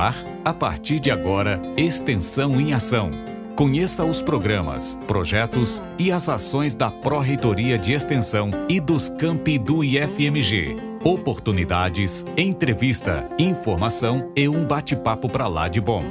ar, a partir de agora, Extensão em Ação. Conheça os programas, projetos e as ações da Pró-Reitoria de Extensão e dos campi do IFMG. Oportunidades, entrevista, informação e um bate-papo para lá de bom.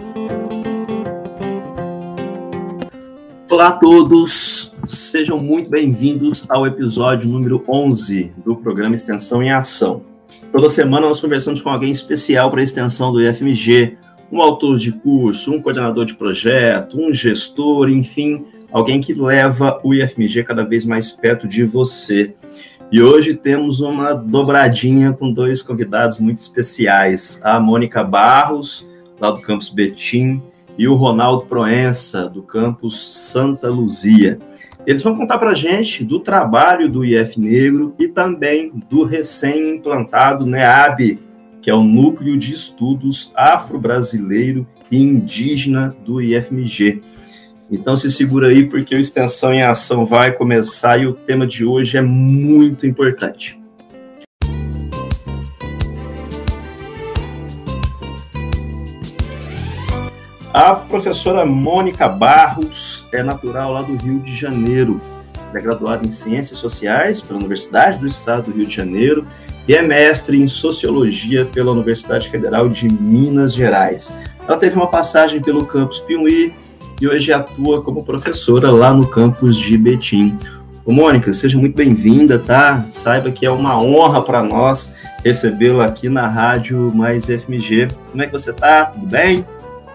Olá a todos, sejam muito bem-vindos ao episódio número 11 do programa Extensão em Ação. Toda semana nós conversamos com alguém especial para a extensão do IFMG, um autor de curso, um coordenador de projeto, um gestor, enfim, alguém que leva o IFMG cada vez mais perto de você. E hoje temos uma dobradinha com dois convidados muito especiais, a Mônica Barros, lá do campus Betim, e o Ronaldo Proença, do campus Santa Luzia. Eles vão contar para a gente do trabalho do IF Negro e também do recém-implantado NEAB, que é o Núcleo de Estudos Afro-Brasileiro e Indígena do IFMG. Então se segura aí, porque o Extensão em Ação vai começar e o tema de hoje é muito importante. A professora Mônica Barros é natural lá do Rio de Janeiro. Ela é graduada em Ciências Sociais pela Universidade do Estado do Rio de Janeiro e é mestre em Sociologia pela Universidade Federal de Minas Gerais. Ela teve uma passagem pelo campus Piauí e hoje atua como professora lá no campus de Betim. Ô, Mônica, seja muito bem-vinda, tá? Saiba que é uma honra para nós recebê-la aqui na Rádio Mais FMG. Como é que você tá? Tudo bem?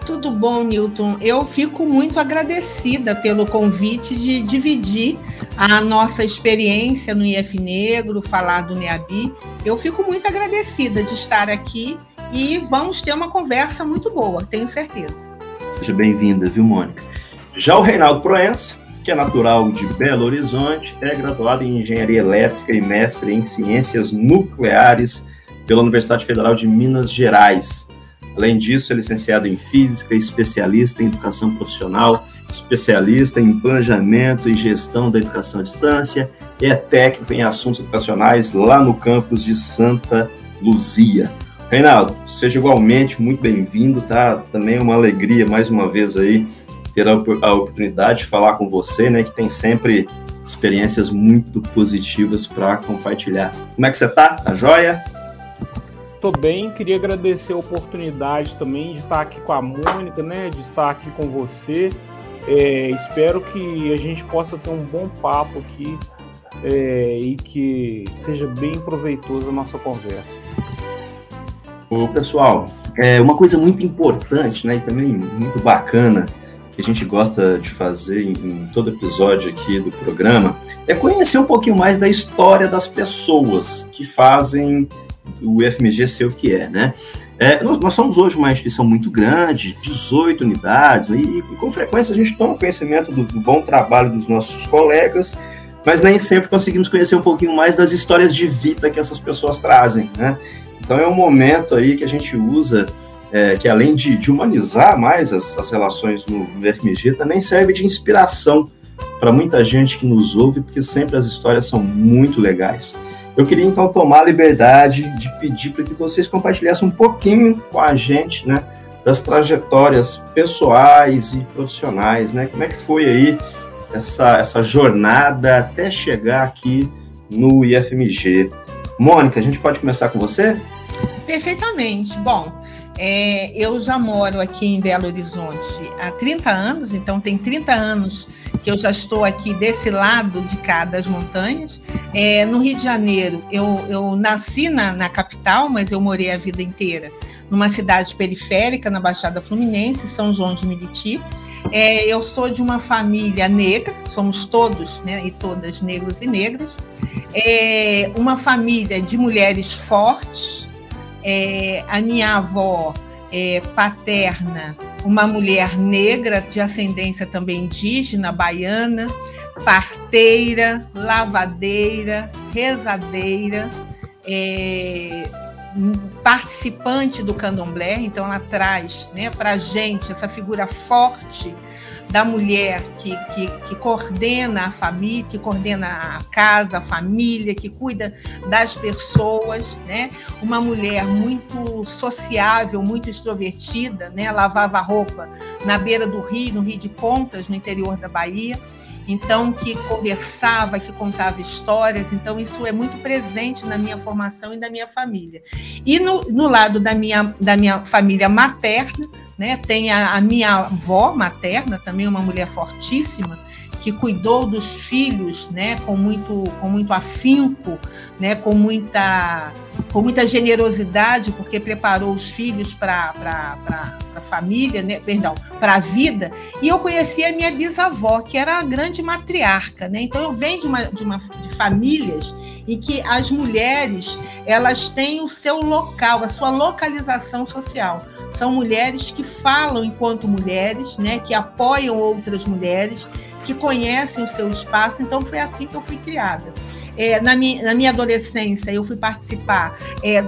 Tudo bom, Newton. Eu fico muito agradecida pelo convite de dividir a nossa experiência no IF Negro, falar do NEAB. Eu fico muito agradecida de estar aqui e vamos ter uma conversa muito boa, tenho certeza. Seja bem-vinda, viu, Mônica? Já o Reinaldo Proença, que é natural de Belo Horizonte, é graduado em Engenharia Elétrica e mestre em Ciências Nucleares pela Universidade Federal de Minas Gerais. Além disso, é licenciado em Física, especialista em Educação Profissional, especialista em Planejamento e Gestão da Educação à Distância e é técnico em Assuntos Educacionais lá no campus de Santa Luzia. Reinaldo, seja igualmente muito bem-vindo, tá? Também é uma alegria, mais uma vez, aí, ter a oportunidade de falar com você, né? Que tem sempre experiências muito positivas para compartilhar. Como é que você tá? Tá joia? Tô bem, queria agradecer a oportunidade também de estar aqui com a Mônica, né, de estar aqui com você. Espero que a gente possa ter um bom papo aqui e que seja bem proveitosa a nossa conversa. Pessoal, uma coisa muito importante, né, e também muito bacana, que a gente gosta de fazer em todo episódio aqui do programa, é conhecer um pouquinho mais da história das pessoas que fazem o IFMG ser o que é, né? Nós somos hoje uma instituição muito grande, 18 unidades, né? E com frequência a gente toma conhecimento do bom trabalho dos nossos colegas, mas nem sempre conseguimos conhecer um pouquinho mais das histórias de vida que essas pessoas trazem, né? Então é um momento aí que a gente usa, que além de humanizar mais as relações no IFMG, também serve de inspiração para muita gente que nos ouve, porque sempre as histórias são muito legais. Eu queria, então, tomar a liberdade de pedir para que vocês compartilhassem um pouquinho com a gente, né, das trajetórias pessoais e profissionais, né? Como é que foi aí essa jornada até chegar aqui no IFMG? Mônica, a gente pode começar com você? Perfeitamente. Bom, eu já moro aqui em Belo Horizonte há 30 anos, então tem 30 anos que eu já estou aqui desse lado de cá das montanhas. No Rio de Janeiro, eu nasci na capital, mas eu morei a vida inteira numa cidade periférica, na Baixada Fluminense, São João de Meriti. Eu sou de uma família negra, somos todos, né, e todas negros e negras. Uma família de mulheres fortes. A minha avó paterna, uma mulher negra de ascendência também indígena, baiana, parteira, lavadeira, rezadeira, participante do candomblé. Então ela traz, né, para a gente essa figura forte da mulher que coordena a família, que coordena a casa, a família, que cuida das pessoas, né? Uma mulher muito sociável, muito extrovertida, né? Lavava roupa na beira do rio, no Rio de Contas, no interior da Bahia. Então, que conversava, que contava histórias. Então, isso é muito presente na minha formação e da minha família. E no lado da minha família materna, né, tem a minha avó materna, também uma mulher fortíssima, que cuidou dos filhos, né, com muito afinco, né, com muita generosidade, porque preparou os filhos para a família, né, para a vida. E eu conheci a minha bisavó, que era a grande matriarca, né? Então eu venho de famílias em que as mulheres, elas têm o seu local, a sua localização social. São mulheres que falam enquanto mulheres, né, que apoiam outras mulheres, que conhecem o seu espaço. Então foi assim que eu fui criada. Na minha adolescência, eu fui participar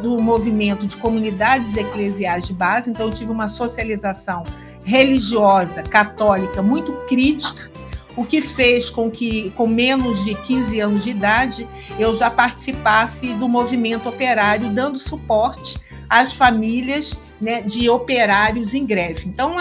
do movimento de comunidades eclesiais de base, então eu tive uma socialização religiosa, católica, muito crítica, o que fez com que, com menos de 15 anos de idade, eu já participasse do movimento operário, dando suporte às famílias, né, de operários em greve. Então,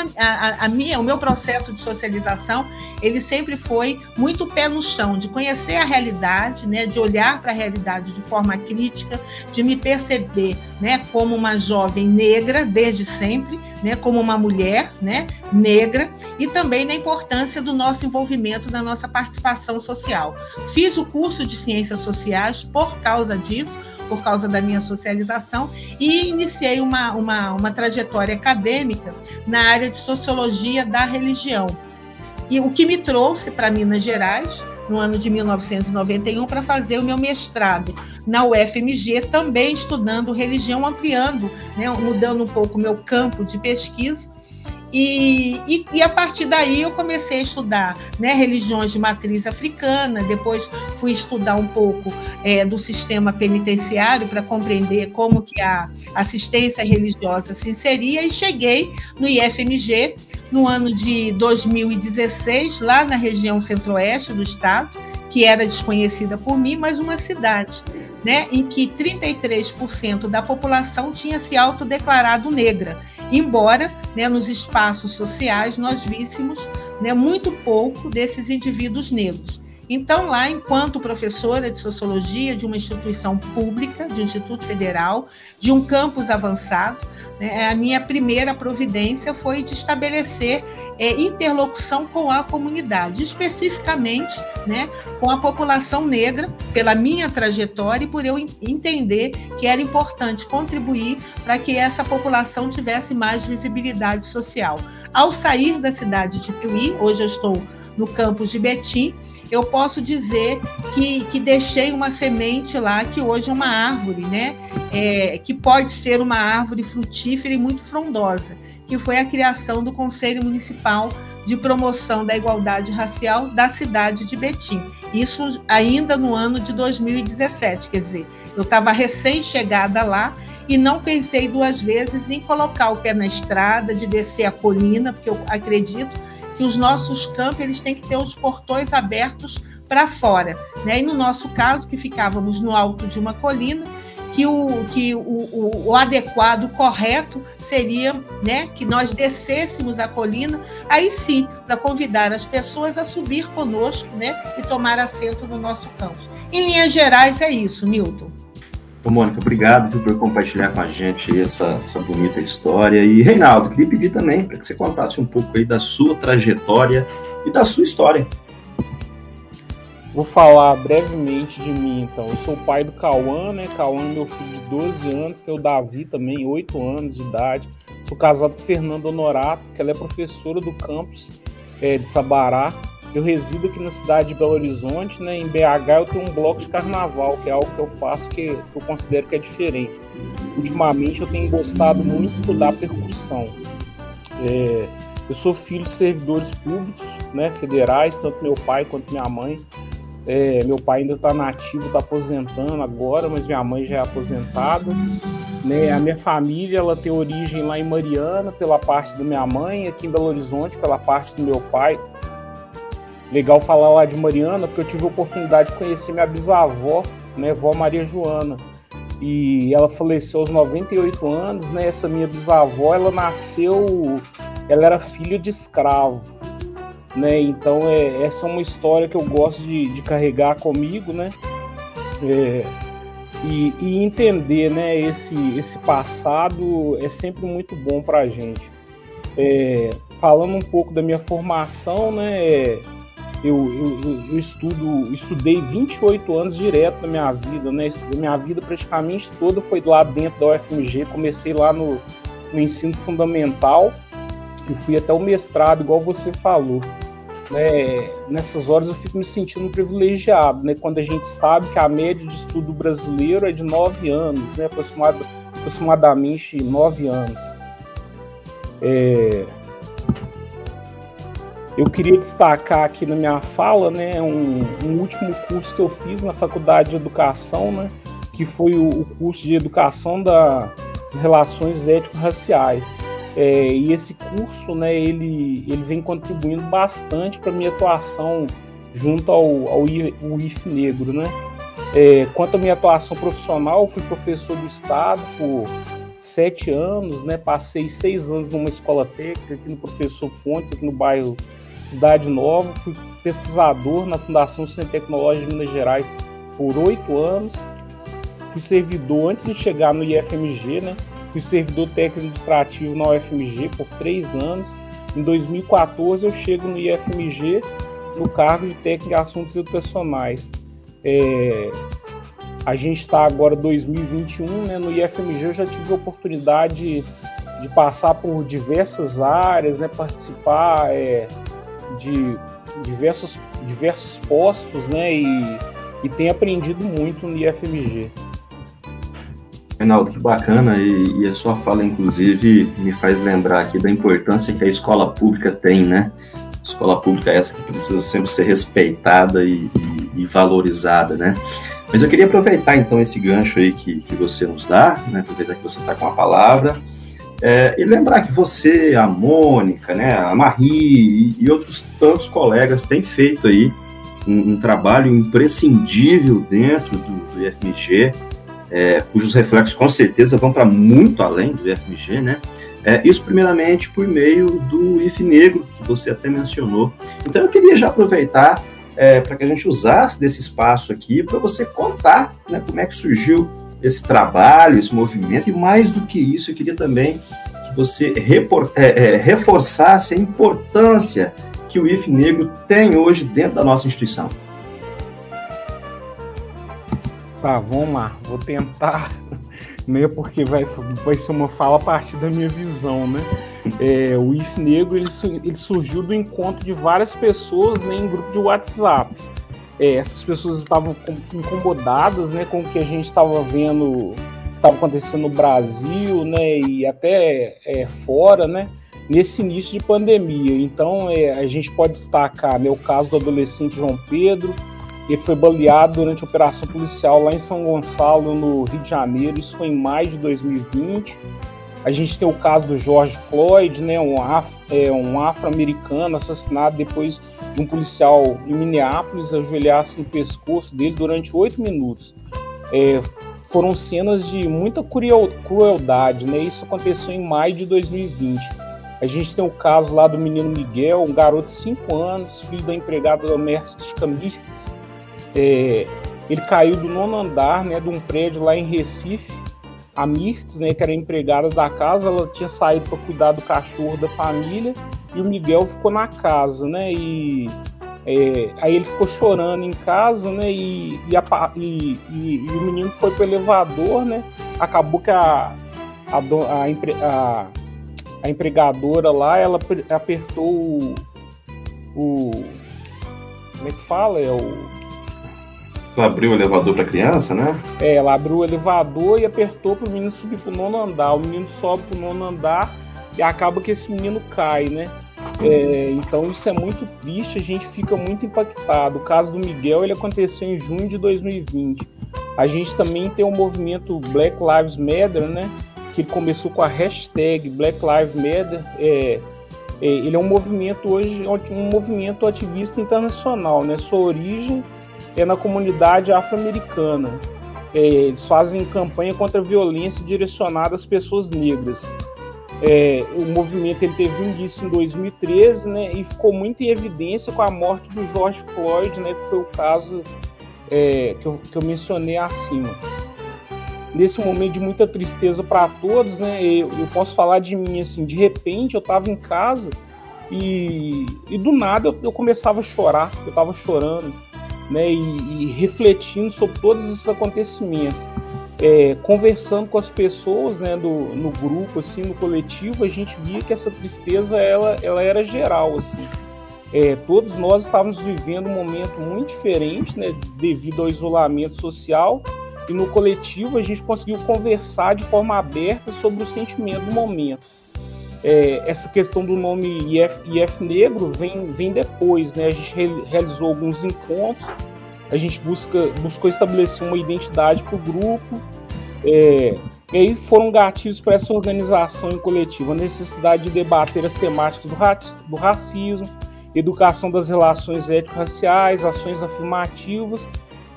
o meu processo de socialização, ele sempre foi muito pé no chão, de conhecer a realidade, né, de olhar para a realidade de forma crítica, de me perceber, né, como uma jovem negra, desde sempre, né, como uma mulher, né, negra, e também da importância do nosso envolvimento, da nossa participação social. Fiz o curso de Ciências Sociais por causa disso, por causa da minha socialização, e iniciei uma trajetória acadêmica na área de Sociologia da Religião. E o que me trouxe para Minas Gerais, no ano de 1991, para fazer o meu mestrado na UFMG, também estudando religião, ampliando, né, mudando um pouco o meu campo de pesquisa. E a partir daí eu comecei a estudar, né, religiões de matriz africana, depois fui estudar um pouco do sistema penitenciário para compreender como que a assistência religiosa se inseria, e cheguei no IFMG no ano de 2016, lá na região centro-oeste do estado, que era desconhecida por mim, mas uma cidade, né, em que 33% da população tinha se autodeclarado negra, embora, né, nos espaços sociais nós víssemos, né, muito pouco desses indivíduos negros. Então, lá, enquanto professora de sociologia de uma instituição pública, de um instituto federal, de um campus avançado, né, a minha primeira providência foi de estabelecer interlocução com a comunidade, especificamente, né, com a população negra, pela minha trajetória e por eu entender que era importante contribuir para que essa população tivesse mais visibilidade social. Ao sair da cidade de Piuí, hoje eu estou no campus de Betim, eu posso dizer que deixei uma semente lá, que hoje é uma árvore, né? Que pode ser uma árvore frutífera e muito frondosa, que foi a criação do Conselho Municipal de Promoção da Igualdade Racial da cidade de Betim. Isso ainda no ano de 2017, quer dizer, eu estava recém-chegada lá e não pensei duas vezes em colocar o pé na estrada, de descer a colina, porque eu acredito que os nossos campos, eles têm que ter os portões abertos para fora, né? E no nosso caso, que ficávamos no alto de uma colina, que o adequado, o correto seria, né, que nós descêssemos a colina, aí sim, para convidar as pessoas a subir conosco, né, e tomar assento no nosso campus. Em linhas gerais, é isso, Nilton. Ô, Mônica, obrigado por compartilhar com a gente essa bonita história. E, Reinaldo, queria pedir também para que você contasse um pouco aí da sua trajetória e da sua história. Vou falar brevemente de mim, então. Eu sou o pai do Cauã, né? Cauã é meu filho de 12 anos, tem o Davi também, 8 anos de idade. Sou casado com Fernanda Honorato, que ela é professora do campus de Sabará. Eu resido aqui na cidade de Belo Horizonte, né? Em BH eu tenho um bloco de carnaval, que é algo que eu faço que eu considero que é diferente. Ultimamente eu tenho gostado muito de estudar percussão. Eu sou filho de servidores públicos, né, federais, tanto meu pai quanto minha mãe Meu pai ainda está nativo, está aposentando agora, mas minha mãe já é aposentada. Né? A minha família, ela tem origem lá em Mariana, pela parte da minha mãe, aqui em Belo Horizonte, pela parte do meu pai. Legal falar lá de Mariana, porque eu tive a oportunidade de conhecer minha bisavó, né, vó Maria Joana. E ela faleceu aos 98 anos, né? Essa minha bisavó, ela era filha de escravo. Né? Então essa é uma história que eu gosto de carregar comigo, né? E entender, né, esse passado é sempre muito bom para a gente. Falando um pouco da minha formação, né, eu estudei 28 anos direto na minha vida, né? Minha vida praticamente toda foi lá dentro da UFMG. Comecei lá no ensino fundamental e fui até o mestrado, igual você falou. Nessas horas eu fico me sentindo privilegiado, né? Quando a gente sabe que a média de estudo brasileiro é de 9 anos, né? Aproximadamente 9 anos. Eu queria destacar aqui na minha fala, né, um último curso que eu fiz na Faculdade de Educação, né? Que foi o curso de Educação das Relações Étnico-Raciais. E esse curso, né, ele vem contribuindo bastante para a minha atuação junto ao IF Negro, né? Quanto à minha atuação profissional, eu fui professor do Estado por 7 anos, né? Passei 6 anos numa escola técnica aqui no Professor Fontes, aqui no bairro Cidade Nova. Fui pesquisador na Fundação Centro Tecnológico de Minas Gerais por 8 anos. Fui servidor antes de chegar no IFMG, né? Fui servidor técnico administrativo na UFMG por 3 anos. Em 2014 eu chego no IFMG no cargo de técnico em assuntos educacionais. A gente está agora em 2021, né? No IFMG eu já tive a oportunidade de passar por diversas áreas, né? Participar de diversos postos, né? E tenho aprendido muito no IFMG. Reinaldo, que bacana, e a sua fala, inclusive, me faz lembrar aqui da importância que a escola pública tem, né? A escola pública é essa que precisa sempre ser respeitada e valorizada, né? Mas eu queria aproveitar, então, esse gancho aí que você nos dá, né? Aproveitar que você está com a palavra, e lembrar que você, a Mônica, né? A Marie e outros tantos colegas têm feito aí um trabalho imprescindível dentro do IFMG, cujos reflexos com certeza vão para muito além do IFMG, né? Isso primeiramente por meio do IF Negro, que você até mencionou. Então eu queria já aproveitar para que a gente usasse desse espaço aqui para você contar, né, como é que surgiu esse trabalho, esse movimento, e mais do que isso, eu queria também que você reforçasse a importância que o IF Negro tem hoje dentro da nossa instituição. Tá, vamos lá, vou tentar, né, porque vai ser uma fala a partir da minha visão, né? O IF Negro, ele surgiu do encontro de várias pessoas, né, em grupo de WhatsApp. Essas pessoas estavam incomodadas, né, com o que a gente estava vendo, estava acontecendo no Brasil, né, e até fora, né, nesse início de pandemia. Então, a gente pode destacar, né, o caso do adolescente João Pedro. Ele foi baleado durante a operação policial lá em São Gonçalo, no Rio de Janeiro. Isso foi em maio de 2020. A gente tem o caso do George Floyd, né, um afro-americano assassinado depois de um policial em Minneapolis ajoelhar-se no pescoço dele durante 8 minutos. Foram cenas de muita crueldade, né? Isso aconteceu em maio de 2020. A gente tem o caso lá do menino Miguel, um garoto de 5 anos, filho da empregada doméstica Mirtz. Ele caiu do 9º andar, né, de um prédio lá em Recife. A Mirtz, né, que era empregada da casa, ela tinha saído para cuidar do cachorro da família e o Miguel ficou na casa, né? Aí ele ficou chorando em casa, né? E o menino foi pro elevador, né? Acabou que a empregadora lá, ela apertou como é que fala? Ela abriu o elevador para a criança, né? Ela abriu o elevador e apertou para o menino subir para o 9º andar. O menino sobe para o 9º andar e acaba que esse menino cai, né? Então isso é muito triste, a gente fica muito impactado. O caso do Miguel, ele aconteceu em junho de 2020. A gente também tem o movimento Black Lives Matter, né? Que começou com a hashtag Black Lives Matter. Ele é um movimento hoje, um movimento ativista internacional, né? Sua origem é na comunidade afro-americana. Eles fazem campanha contra a violência direcionada às pessoas negras. O movimento ele teve início em 2013, né? E ficou muito em evidência com a morte do George Floyd, né? Que foi o caso que eu mencionei acima. Nesse momento de muita tristeza para todos, né? Eu posso falar de mim assim, de repente eu estava em casa e do nada eu começava a chorar, eu estava chorando, né? E refletindo sobre todos esses acontecimentos, conversando com as pessoas, né? No grupo, assim, no coletivo, a gente via que essa tristeza ela era geral, assim. Todos nós estávamos vivendo um momento muito diferente, né? Devido ao isolamento social. E no coletivo a gente conseguiu conversar de forma aberta sobre o sentimento do momento. Essa questão do nome IF Negro vem depois, né? A gente realizou alguns encontros, a gente buscou estabelecer uma identidade para o grupo, e aí foram gatilhos para essa organização em coletivo, a necessidade de debater as temáticas do racismo, educação das relações étnico-raciais, ações afirmativas,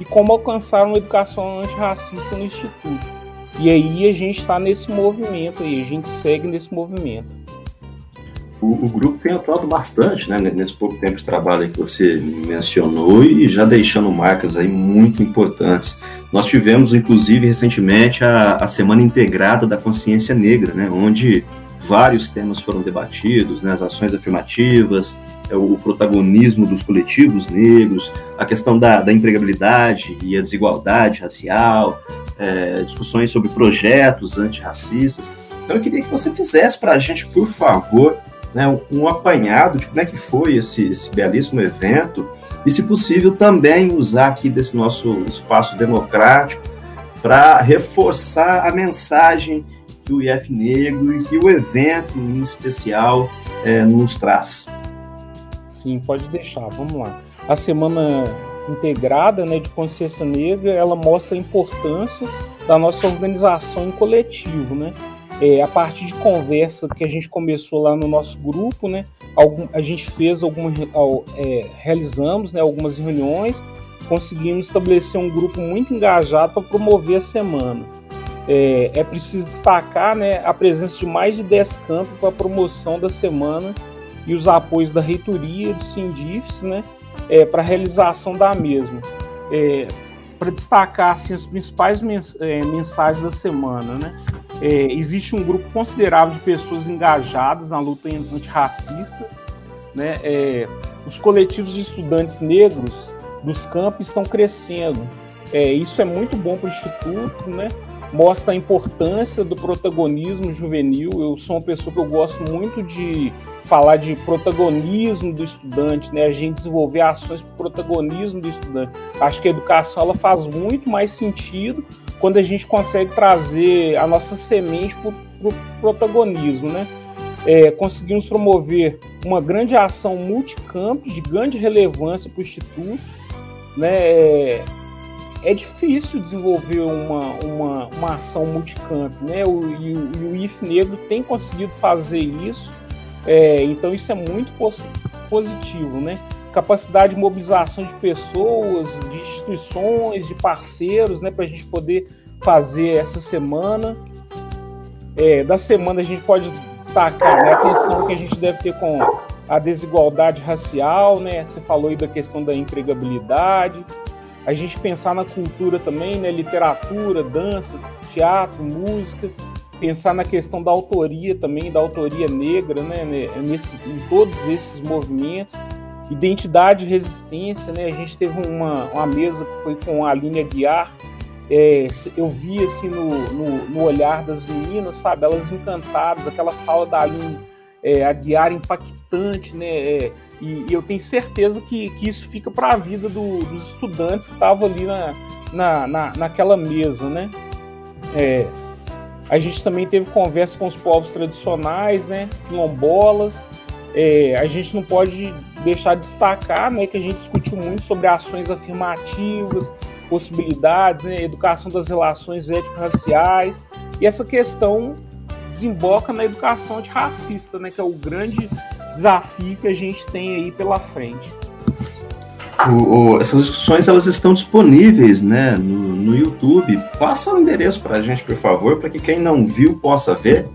e como alcançar uma educação antirracista no Instituto. E aí a gente está nesse movimento, aí, a gente segue nesse movimento. O grupo tem atuado bastante, né, nesse pouco tempo de trabalho que você mencionou e já deixando marcas aí muito importantes. Nós tivemos, inclusive, recentemente a Semana Integrada da Consciência Negra, né, onde vários temas foram debatidos, né, as ações afirmativas, o protagonismo dos coletivos negros, a questão da empregabilidade e a desigualdade racial, discussões sobre projetos antirracistas. Então eu queria que você fizesse para a gente, por favor, né, um apanhado de como é que foi esse belíssimo evento e, se possível, também usar aqui desse nosso espaço democrático para reforçar a mensagem que o IF Negro e que o evento em especial nos traz. Sim, pode deixar, vamos lá. A Semana Integrada, né, de Consciência Negra, ela mostra a importância da nossa organização em coletivo, né? A partir de conversa que a gente começou lá no nosso grupo, né, a gente realizamos, né, algumas reuniões, conseguimos estabelecer um grupo muito engajado para promover a semana. É preciso destacar, né, a presença de mais de 10 campos para a promoção da semana e os apoios da reitoria, do Sindifes, né, para a realização da mesma. Para destacar assim, as principais mensagens da semana, né? Existe um grupo considerável de pessoas engajadas na luta antirracista, né? Os coletivos de estudantes negros dos campos estão crescendo. Isso é muito bom para o Instituto, né? Mostra a importância do protagonismo juvenil. Eu sou uma pessoa que eu gosto muito de falar de protagonismo do estudante, né? A gente desenvolver ações para o protagonismo do estudante. Acho que a educação ela faz muito mais sentido quando a gente consegue trazer a nossa semente para o protagonismo, né? Conseguimos promover uma grande ação multicampus de grande relevância para o Instituto, né? É difícil desenvolver uma ação multicamp, né? O IF Negro tem conseguido fazer isso, então isso é muito positivo, né? Capacidade de mobilização de pessoas, de instituições, de parceiros, né? Para a gente poder fazer essa semana. Da semana a gente pode destacar, né, a atenção que a gente deve ter com a desigualdade racial, né? Você falou aí da questão da empregabilidade. A gente pensar na cultura também, né? Literatura, dança, teatro, música. Pensar na questão da autoria também, da autoria negra, né? Em todos esses movimentos. Identidade e resistência, né? A gente teve uma mesa que foi com a Aline Aguiar. Eu vi assim no olhar das meninas, sabe? Elas encantadas, aquela fala da Aline Aguiar impactante, né? E eu tenho certeza que isso fica para a vida dos estudantes que estavam ali naquela mesa, né? A gente também teve conversa com os povos tradicionais, né? Quilombolas, a gente não pode deixar de destacar, né, que a gente discutiu muito sobre ações afirmativas, possibilidades, né, educação das relações étnico-raciais, e essa questão desemboca na educação antirracista, né, que é o grande desafio que a gente tem aí pela frente. Essas discussões, elas estão disponíveis, né, no YouTube. Passa o endereço para a gente, por favor, para que quem não viu possa ver.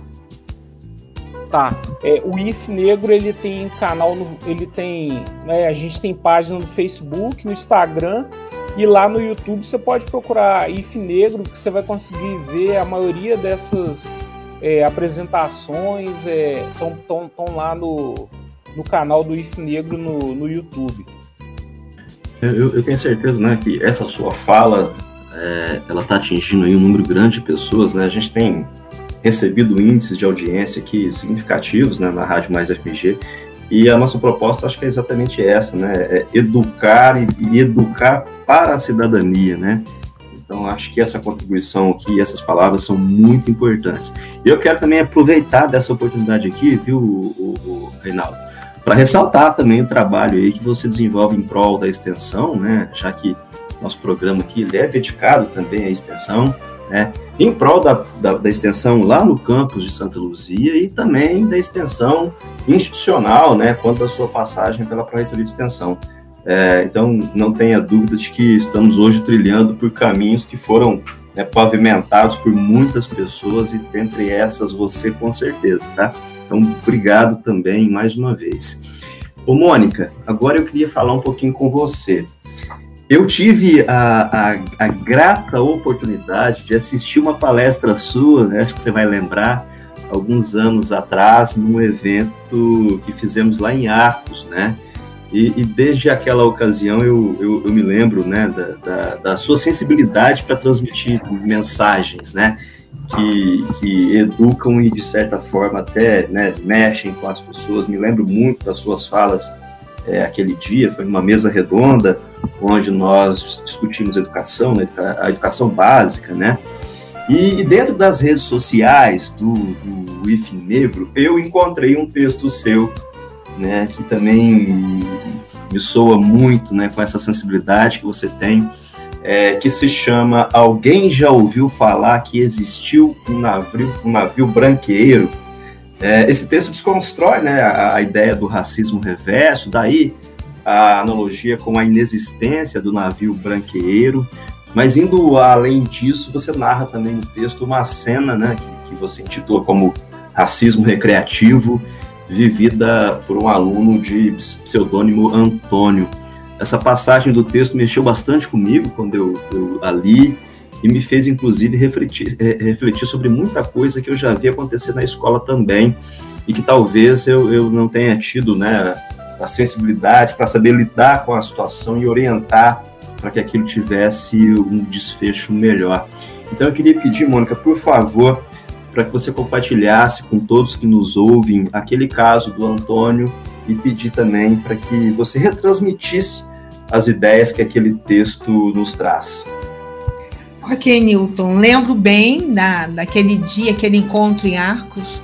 Tá, o IF Negro, ele tem canal, a gente tem página no Facebook, no Instagram, e lá no YouTube você pode procurar IF Negro, que você vai conseguir ver a maioria dessas apresentações, estão lá no canal do IF Negro no YouTube. Eu tenho certeza, né, que essa sua fala, ela está atingindo aí um número grande de pessoas, né? A gente tem recebido índices de audiência aqui significativos, né, na Rádio Mais FMG, e a nossa proposta acho que é exatamente essa, né? Educar e educar para a cidadania, né? Então acho que essa contribuição aqui, essas palavras são muito importantes. E eu quero também aproveitar dessa oportunidade aqui, viu, o Reinaldo, para ressaltar também o trabalho aí que você desenvolve em prol da extensão, né? Já que nosso programa aqui ele é dedicado também à extensão, né? Em prol da extensão lá no campus de Santa Luzia e também da extensão institucional, né? Quanto à sua passagem pela Pró-Reitoria de Extensão. Então, não tenha dúvida de que estamos hoje trilhando por caminhos que foram, né, pavimentados por muitas pessoas e dentre essas você com certeza, tá? Então, obrigado também mais uma vez. Ô, Mônica, agora eu queria falar um pouquinho com você. Eu tive a grata oportunidade de assistir uma palestra sua, né, acho que você vai lembrar, alguns anos atrás, num evento que fizemos lá em Arcos, né? E desde aquela ocasião eu me lembro, né, da sua sensibilidade para transmitir mensagens, né? Que educam e, de certa forma, até, né, mexem com as pessoas. Me lembro muito das suas falas aquele dia, foi uma mesa redonda, onde nós discutimos educação, né, a educação básica, né? E dentro das redes sociais do IF Negro, eu encontrei um texto seu, né, que também me soa muito, né, com essa sensibilidade que você tem, que se chama Alguém Já Ouviu Falar que Existiu um navio branqueiro? Esse texto desconstrói, né, a ideia do racismo reverso, daí a analogia com a inexistência do navio branqueiro, mas indo além disso, você narra também no texto uma cena, né, que você intitula como racismo recreativo, vivida por um aluno de pseudônimo Antônio. Essa passagem do texto mexeu bastante comigo quando eu a li e me fez, inclusive, refletir sobre muita coisa que eu já vi acontecer na escola também e que talvez eu não tenha tido, né, a sensibilidade para saber lidar com a situação e orientar para que aquilo tivesse um desfecho melhor. Então eu queria pedir, Mônica, por favor, para que você compartilhasse com todos que nos ouvem aquele caso do Antônio e pedir também para que você retransmitisse as ideias que aquele texto nos traz. Ok, Newton, lembro bem daquele dia, aquele encontro em Arcos.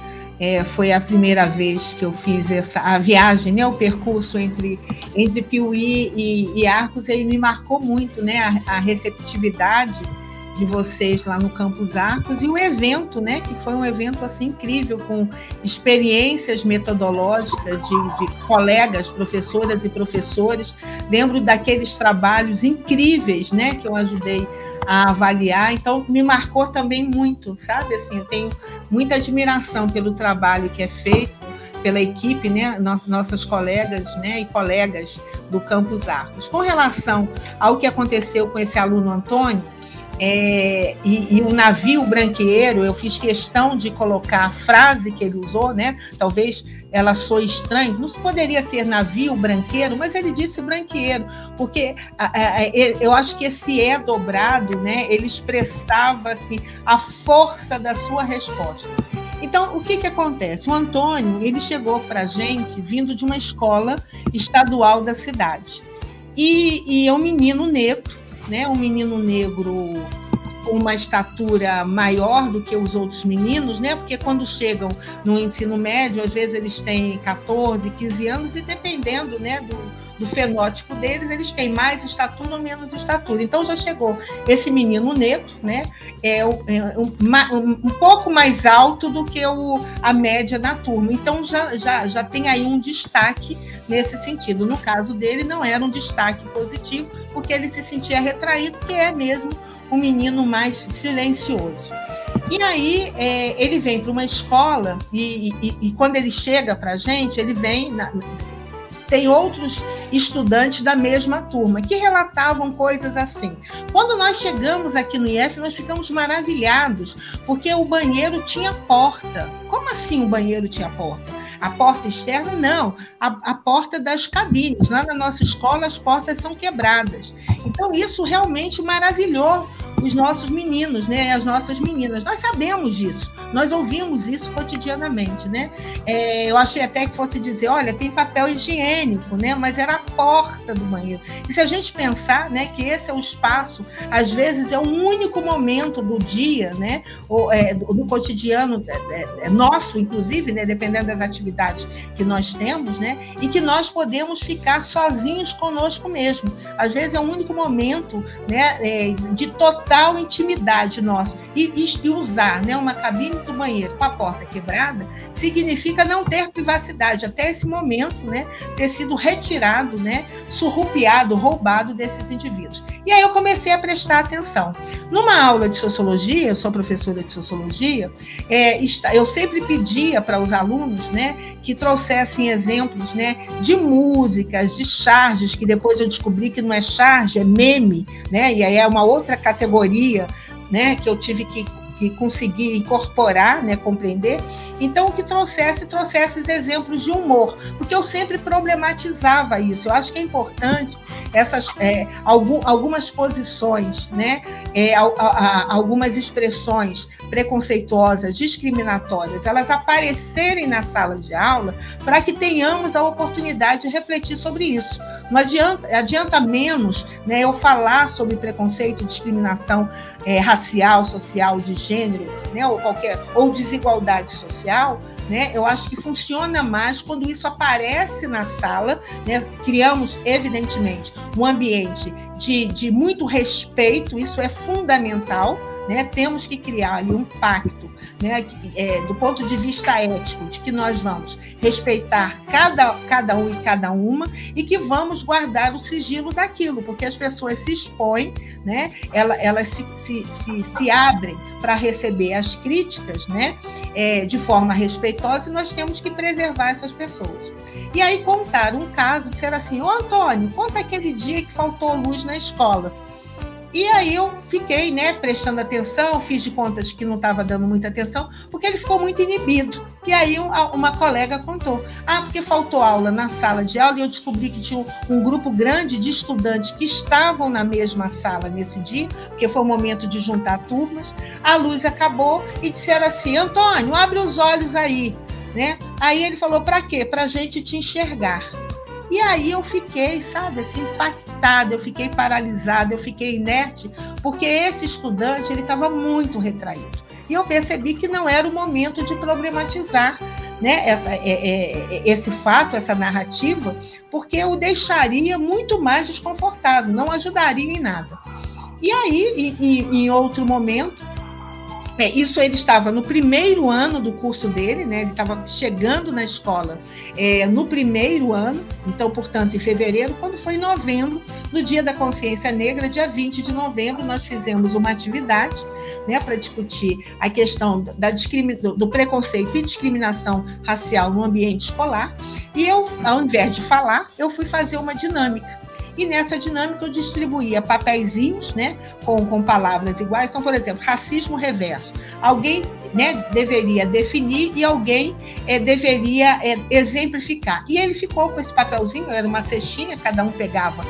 Foi a primeira vez que eu fiz a viagem, né, o percurso entre Piuí e Arcos. Ele me marcou muito, né, a receptividade de vocês lá no Campus Arcos e o evento, né, que foi um evento assim incrível, com experiências metodológicas de colegas, professoras e professores. Lembro daqueles trabalhos incríveis, né, que eu ajudei a avaliar, então me marcou também muito, sabe, assim, eu tenho muita admiração pelo trabalho que é feito pela equipe, né, nossas colegas, né, e colegas do Campus Arcos. Com relação ao que aconteceu com esse aluno Antônio, e o navio branqueiro, eu fiz questão de colocar a frase que ele usou, né? Talvez ela soe estranha, não poderia ser navio branqueiro, mas ele disse branqueiro, porque eu acho que esse dobrado, né? Ele expressava assim, a força da sua resposta. Então, o que acontece? O Antônio, ele chegou para a gente vindo de uma escola estadual da cidade, e é um menino negro, né? Um menino negro com uma estatura maior do que os outros meninos, né? Porque quando chegam no ensino médio, às vezes eles têm 14, 15 anos, e dependendo, né, do fenótipo deles, eles têm mais estatura ou menos estatura. Então já chegou esse menino negro, né, um pouco mais alto do que a média da turma. Então já tem aí um destaque nesse sentido. No caso dele, não era um destaque positivo, porque ele se sentia retraído, que é mesmo um menino mais silencioso. E aí ele vem para uma escola e quando ele chega para a gente, ele vem... Tem outros estudantes da mesma turma que relatavam coisas assim. Quando nós chegamos aqui no IF, nós ficamos maravilhados, porque o banheiro tinha porta. Como assim o banheiro tinha porta? A porta externa, não. A porta das cabines. Lá na nossa escola, as portas são quebradas. Então, isso realmente maravilhou os nossos meninos, né, as nossas meninas. Nós sabemos disso, nós ouvimos isso cotidianamente, né? Eu achei até que fosse dizer, olha, tem papel higiênico, né? Mas era a porta do banheiro. E se a gente pensar, né, que esse é o espaço, às vezes é o único momento do dia, né, do cotidiano nosso, inclusive, né, dependendo das atividades que nós temos, né, e que nós podemos ficar sozinhos conosco mesmo. Às vezes é o único momento, né, de total intimidade nossa, e usar, né, uma cabine do banheiro com a porta quebrada significa não ter privacidade, até esse momento, né, ter sido retirado, né, surrupiado, roubado desses indivíduos. E aí eu comecei a prestar atenção. Numa aula de sociologia, eu sou professora de sociologia, eu sempre pedia para os alunos, né, que trouxessem exemplos, né, de músicas, de charges, que depois eu descobri que não é charge, é meme, né, e aí é uma outra categoria, né, que eu tive que conseguir incorporar, né, compreender. Então, que trouxesse esses exemplos de humor, porque eu sempre problematizava isso. Eu acho que é importante algumas posições, né, algumas expressões preconceituosas, discriminatórias, elas aparecerem na sala de aula para que tenhamos a oportunidade de refletir sobre isso. Não adianta menos, né, eu falar sobre preconceito, discriminação racial, social, de gênero, né, ou desigualdade social, né? Eu acho que funciona mais quando isso aparece na sala, né? Criamos, evidentemente, um ambiente de muito respeito, isso é fundamental, né? Temos que criar ali um pacto, né? Do ponto de vista ético, de que nós vamos respeitar cada um e cada uma e que vamos guardar o sigilo daquilo, porque as pessoas se expõem, né? Elas se abrem para receber as críticas, né? De forma respeitosa, e nós temos que preservar essas pessoas. E aí contaram um caso, disseram assim: ô Antônio, conta aquele dia que faltou luz na escola. E aí eu fiquei, né, prestando atenção, fiz de contas que não estava dando muita atenção, porque ele ficou muito inibido. E aí uma colega contou: porque faltou aula na sala de aula, e eu descobri que tinha um grupo grande de estudantes que estavam na mesma sala nesse dia, porque foi o momento de juntar turmas. A luz acabou e disseram assim: Antônio, abre os olhos aí, né? Aí ele falou: para quê? Para a gente te enxergar. E aí eu fiquei, sabe, assim, impactada, eu fiquei paralisada, eu fiquei inerte, porque esse estudante, ele estava muito retraído. E eu percebi que não era o momento de problematizar, né, esse fato, essa narrativa, porque eu deixaria muito mais desconfortável, não ajudaria em nada. E aí, em outro momento, isso ele estava no primeiro ano do curso dele, né? Ele estava chegando na escola no primeiro ano, então, portanto, em fevereiro. Quando foi em novembro, no Dia da Consciência Negra, dia 20 de novembro, nós fizemos uma atividade, né, para discutir a questão do preconceito e discriminação racial no ambiente escolar. E eu, ao invés de falar, eu fui fazer uma dinâmica. E nessa dinâmica eu distribuía papeizinhos, né, com palavras iguais. Então, por exemplo, racismo reverso. Alguém, né, deveria definir e alguém deveria exemplificar. E ele ficou com esse papelzinho, era uma cestinha, cada um pegava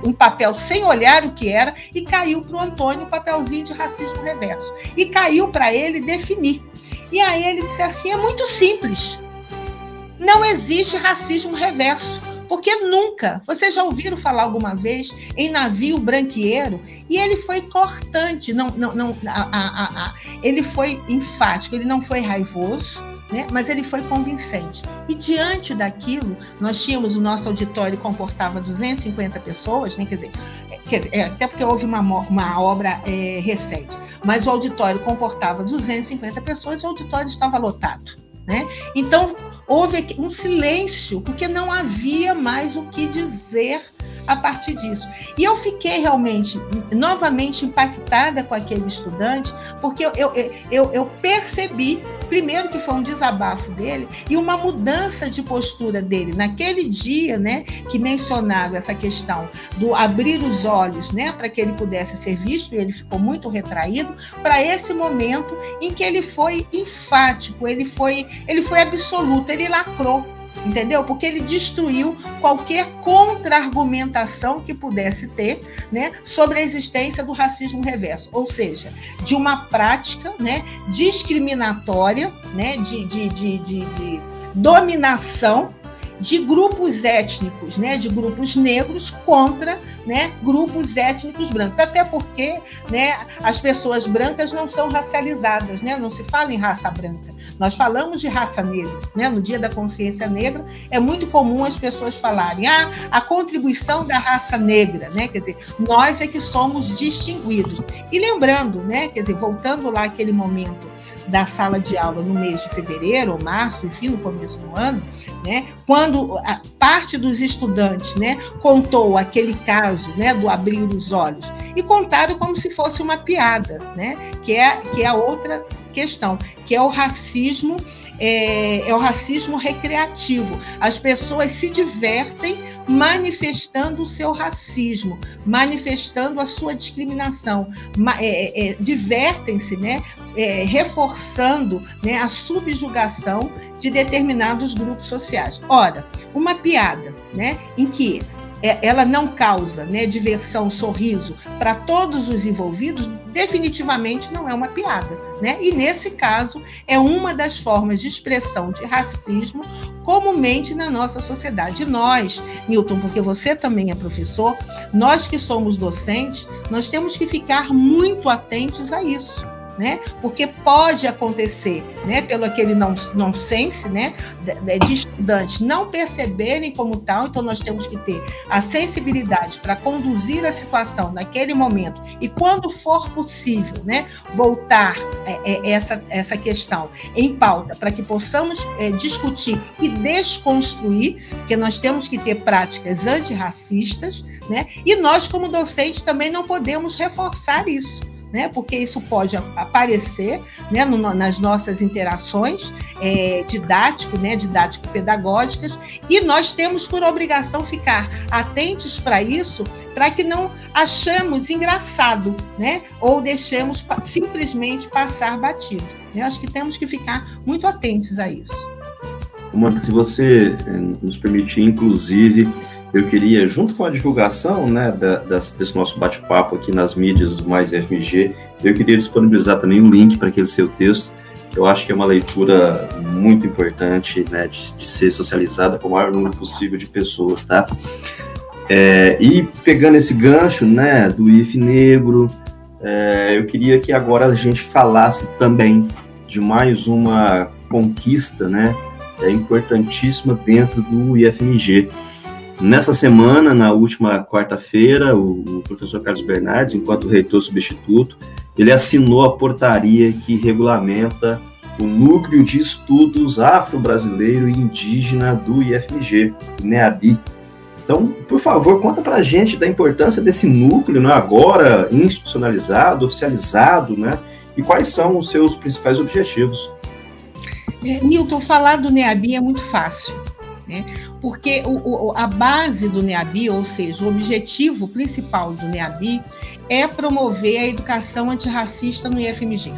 um papel sem olhar o que era, e caiu para o Antônio o papelzinho de racismo reverso. E caiu para ele definir. E aí ele disse assim: é muito simples. Não existe racismo reverso. Porque nunca, vocês já ouviram falar alguma vez em navio branqueiro? E ele foi cortante, ele foi enfático, ele não foi raivoso, né? Mas ele foi convincente. E diante daquilo, nós tínhamos, o nosso auditório comportava 250 pessoas, né? Quer dizer, até porque houve uma obra recente, mas o auditório comportava 250 pessoas e o auditório estava lotado, né? Então, houve um silêncio, porque não havia mais o que dizer a partir disso. E eu fiquei realmente, novamente, impactada com aquele estudante, porque eu percebi, primeiro, que foi um desabafo dele e uma mudança de postura dele. Naquele dia, né, que mencionaram essa questão do abrir os olhos, né, para que ele pudesse ser visto, e ele ficou muito retraído, para esse momento em que ele foi enfático, ele foi absoluto, ele lacrou. Entendeu? Porque ele destruiu qualquer contra-argumentação que pudesse ter, né, sobre a existência do racismo reverso, ou seja, de uma prática, né, discriminatória, né, de dominação de grupos étnicos, né, de grupos negros contra, né, grupos étnicos brancos. Até porque, né, as pessoas brancas não são racializadas, né, não se fala em raça branca. Nós falamos de raça negra, né? No Dia da Consciência Negra, é muito comum as pessoas falarem a contribuição da raça negra, né? Quer dizer, nós é que somos distinguidos. E lembrando, né? Quer dizer, voltando lá àquele momento da sala de aula no mês de fevereiro ou março, enfim, no começo do ano, né? Quando a parte dos estudantes, né, contou aquele caso, né, do abrir os olhos, e contaram como se fosse uma piada, né? Que é a outra questão, que é o racismo, o racismo recreativo. As pessoas se divertem manifestando o seu racismo, manifestando a sua discriminação, divertem-se, né, reforçando, né, a subjugação de determinados grupos sociais. Ora, uma piada, né, em que ela não causa, né, diversão, sorriso para todos os envolvidos, definitivamente não é uma piada, né? E nesse caso é uma das formas de expressão de racismo comumente na nossa sociedade. Nós, Milton, porque você também é professor, nós que somos docentes, nós temos que ficar muito atentos a isso, né? Porque pode acontecer, né, pelo aquele nonsense, né, de estudantes não perceberem como tal. Então nós temos que ter a sensibilidade para conduzir a situação naquele momento e, quando for possível, né, voltar essa questão em pauta para que possamos discutir e desconstruir, porque nós temos que ter práticas antirracistas, né? E nós, como docentes, também não podemos reforçar isso, né? Porque isso pode aparecer, né, nas nossas interações didático-pedagógicas, e nós temos por obrigação ficar atentos para isso, para que não achemos engraçado, né, ou deixemos simplesmente passar batido, né? Acho que temos que ficar muito atentos a isso. Mônica, se você nos permitir, inclusive, eu queria, junto com a divulgação, né, desse nosso bate-papo aqui nas mídias do Mais FMG, eu queria disponibilizar também um link para aquele seu texto, que eu acho que é uma leitura muito importante, né, de ser socializada com o maior número possível de pessoas, tá? E pegando esse gancho, né, do IF Negro, eu queria que agora a gente falasse também de mais uma conquista, né, importantíssima dentro do IFMG. Nessa semana, na última quarta-feira, o professor Carlos Bernardes, enquanto reitor substituto, ele assinou a portaria que regulamenta o Núcleo de Estudos Afro-Brasileiro e Indígena do IFMG, o NEABI. Então, por favor, conta para a gente da importância desse núcleo, né, agora institucionalizado, oficializado, né, e quais são os seus principais objetivos. Nilton, falar do NEABI é muito fácil, né? Porque a base do NEABI, ou seja, o objetivo principal do NEABI é promover a educação antirracista no IFMG.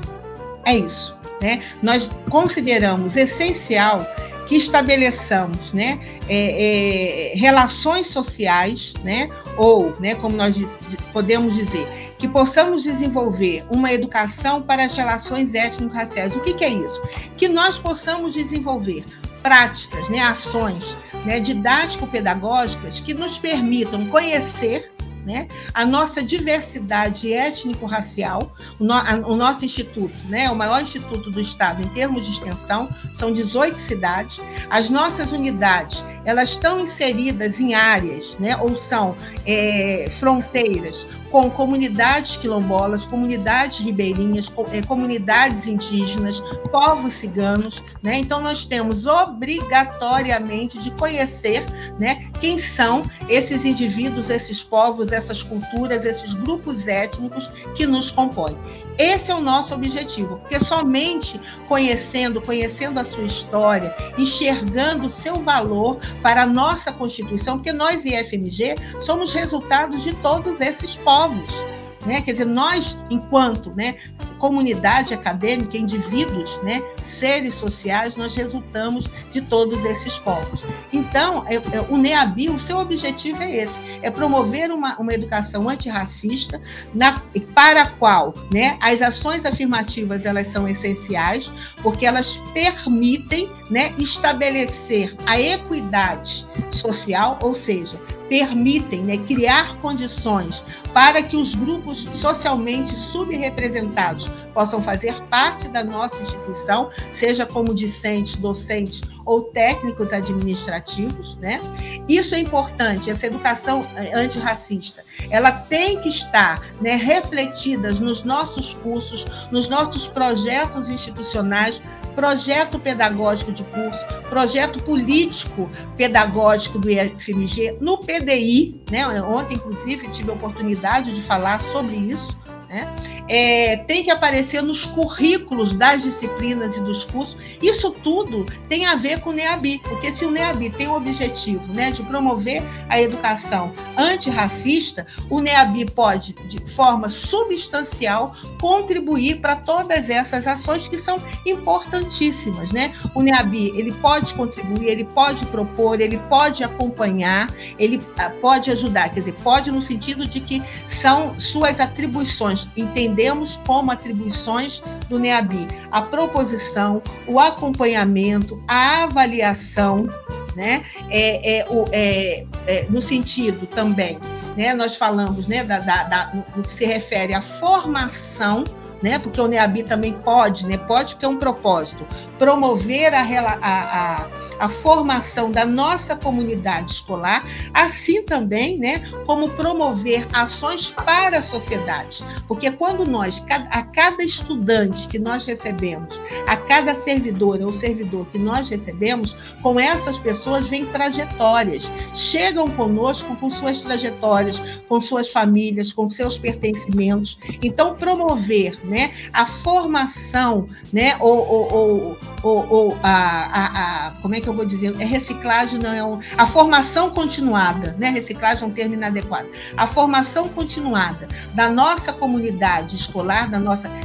É isso, né? Nós consideramos essencial que estabeleçamos, né, relações sociais, né, ou, né, como nós podemos dizer, que possamos desenvolver uma educação para as relações étnico-raciais. O que é isso? Que nós possamos desenvolver práticas, né, ações, né, didático-pedagógicas que nos permitam conhecer, né, a nossa diversidade étnico-racial. O nosso instituto, né, o maior instituto do estado em termos de extensão, são 18 cidades. As nossas unidades, elas estão inseridas em áreas, né, ou são fronteiras com comunidades quilombolas, comunidades ribeirinhas, comunidades indígenas, povos ciganos, né? Então nós temos obrigatoriamente de conhecer, né, quem são esses indivíduos, esses povos, essas culturas, esses grupos étnicos que nos compõem. Esse é o nosso objetivo, porque somente conhecendo a sua história, enxergando o seu valor para a nossa Constituição, porque nós, IFMG, somos resultados de todos esses povos, né? Quer dizer, nós, enquanto, né, comunidade acadêmica, indivíduos, né, seres sociais, nós resultamos de todos esses povos. Então, o NEABI, o seu objetivo é esse, é promover uma educação antirracista, para a qual, né, as ações afirmativas elas são essenciais, porque elas permitem, né, estabelecer a equidade social, ou seja, permitem, né, criar condições para que os grupos socialmente subrepresentados possam fazer parte da nossa instituição, seja como discentes, docentes ou técnicos administrativos, né? Isso é importante, essa educação antirracista, ela tem que estar, né, refletida nos nossos cursos, nos nossos projetos institucionais, projeto pedagógico de curso, projeto político pedagógico do IFMG, no PDI, né? Ontem, inclusive, tive a oportunidade de falar sobre isso, né? Tem que aparecer nos currículos das disciplinas e dos cursos. Isso tudo tem a ver com o NEABI, porque se o NEABI tem o objetivo, né, de promover a educação antirracista, o NEABI pode, de forma substancial, contribuir para todas essas ações que são importantíssimas, né? O NEABI, ele pode contribuir, ele pode propor, ele pode acompanhar, ele pode ajudar, quer dizer, pode no sentido de que são suas atribuições, entendemos como atribuições do NEABI, a proposição, o acompanhamento, a avaliação, né? No sentido também, né? Nós falamos, né, no que se refere à formação, né? Porque o NEABI também pode, né? Pode porque é um propósito, promover a formação da nossa comunidade escolar, assim também, né, como promover ações para a sociedade. Porque quando a cada estudante que nós recebemos, a cada servidora ou servidor que nós recebemos, com essas pessoas vêm trajetórias, chegam conosco com suas trajetórias, com suas famílias, com seus pertencimentos. Então, promover, né, a formação, né, como é que eu vou dizer? Reciclagem não a formação continuada, né? Reciclagem é um termo inadequado. A formação continuada da nossa comunidade escolar,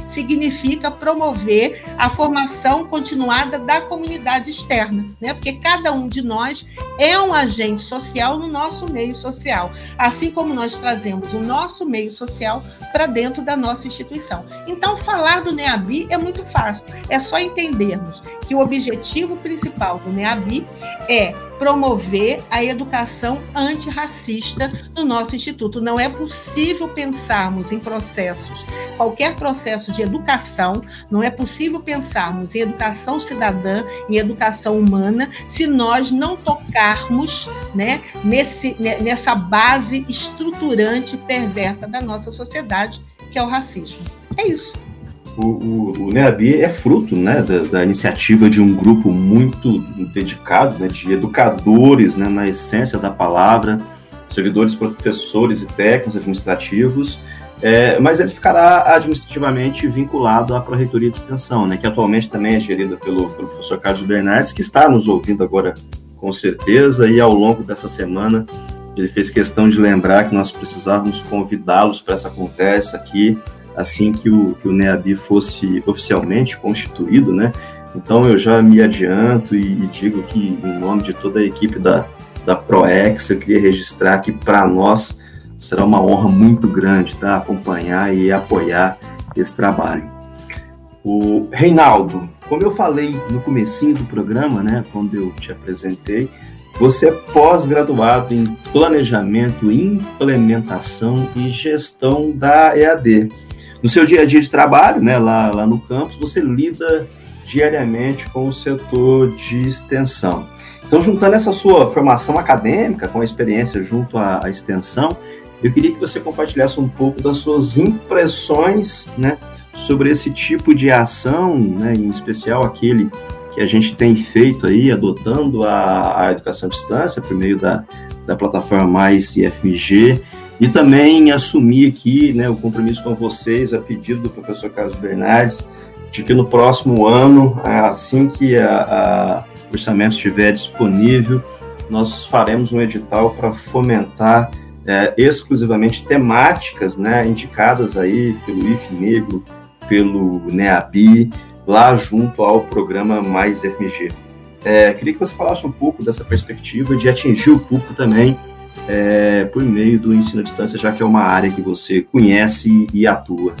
significa promover a formação continuada da comunidade externa, né? Porque cada um de nós é um agente social no nosso meio social, assim como nós trazemos o nosso meio social para dentro da nossa instituição. Então, falar do NEABI é muito fácil, é só entendermos que o objetivo principal do NEABI é promover a educação antirracista no nosso instituto. Não é possível pensarmos em qualquer processo de educação, não é possível pensarmos em educação cidadã, em educação humana, se nós não tocarmos, né, nessa base estruturante perversa da nossa sociedade, que é o racismo. É isso. O NEABI é fruto, né, da iniciativa de um grupo muito dedicado, né, de educadores, né, na essência da palavra, servidores, professores e técnicos administrativos, mas ele ficará administrativamente vinculado à Pró-Reitoria de Extensão, né, que atualmente também é gerida pelo professor Carlos Bernardes, que está nos ouvindo agora com certeza, e ao longo dessa semana ele fez questão de lembrar que nós precisávamos convidá-los para essa conversa aqui, assim que o NEABI fosse oficialmente constituído, né? Então eu já me adianto e digo que, em nome de toda a equipe da ProEx, eu queria registrar que para nós será uma honra muito grande, tá? Acompanhar e apoiar esse trabalho. O Reinaldo, como eu falei no comecinho do programa, né, quando eu te apresentei, você é pós-graduado em Planejamento, Implementação e Gestão da EAD. No seu dia a dia de trabalho, né, lá no campus, você lida diariamente com o setor de extensão. Então, juntando essa sua formação acadêmica com a experiência junto à extensão, eu queria que você compartilhasse um pouco das suas impressões, né, sobre esse tipo de ação, né, em especial aquele que a gente tem feito aí, adotando a educação à distância por meio da plataforma Mais IFMG, e também assumir aqui, né, o compromisso com vocês, a pedido do professor Carlos Bernardes, de que no próximo ano, assim que o orçamento estiver disponível, nós faremos um edital para fomentar exclusivamente temáticas, né, indicadas aí pelo IFNegro, pelo NEABI, lá junto ao programa Mais FMG. Queria que você falasse um pouco dessa perspectiva de atingir o público também por meio do ensino à distância, já que é uma área que você conhece e atua.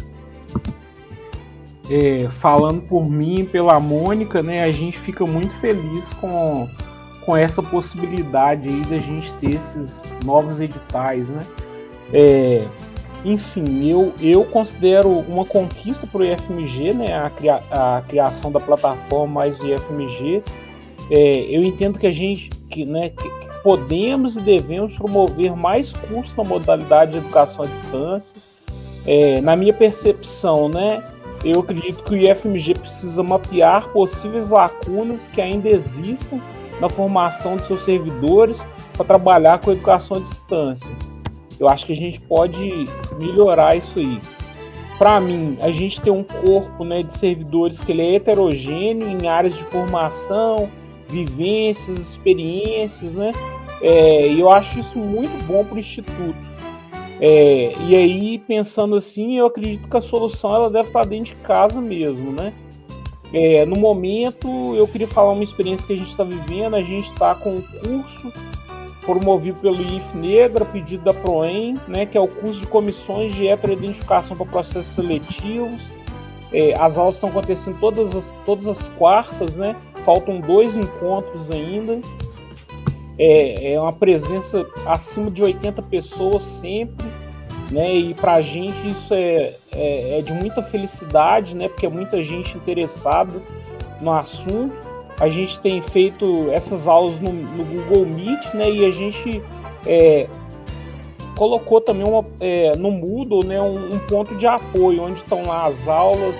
Falando por mim e pela Mônica, né, a gente fica muito feliz com essa possibilidade aí da gente ter esses novos editais, né? Enfim, eu considero uma conquista para o IFMG, né, a criação da plataforma Mais IFMG. Eu entendo que que podemos e devemos promover mais cursos na modalidade de educação à distância. Na minha percepção, né, eu acredito que o IFMG precisa mapear possíveis lacunas que ainda existem na formação de seus servidores para trabalhar com a educação à distância. Eu acho que a gente pode melhorar isso aí. Para mim, a gente tem um corpo, né, de servidores que ele é heterogêneo em áreas de formação, vivências, experiências, né? E eu acho isso muito bom para o Instituto. E aí, pensando assim, eu acredito que a solução ela deve estar dentro de casa mesmo, né? No momento, eu queria falar uma experiência que a gente está vivendo. A gente está com um curso promovido pelo IFNegro, a pedido da PROEM, né, que é o curso de comissões de heteroidentificação para processos seletivos. As aulas estão acontecendo todas as quartas, né? Faltam 2 encontros ainda. É uma presença acima de 80 pessoas sempre, né? E para a gente isso é de muita felicidade, né? Porque é muita gente interessada no assunto. A gente tem feito essas aulas no Google Meet, né? E a gente colocou também no Moodle, né, um ponto de apoio, onde estão lá as aulas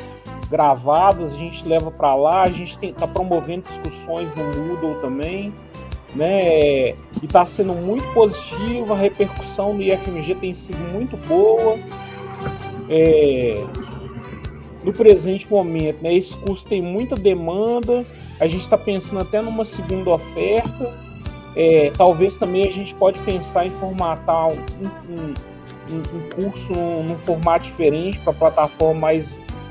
gravadas, a gente leva para lá, a gente está promovendo discussões no Moodle também, né? E está sendo muito positiva, a repercussão do IFMG tem sido muito boa. No presente momento, né, esse curso tem muita demanda, a gente está pensando até numa segunda oferta. Talvez também a gente pode pensar em formatar um curso num formato diferente para a plataforma Mais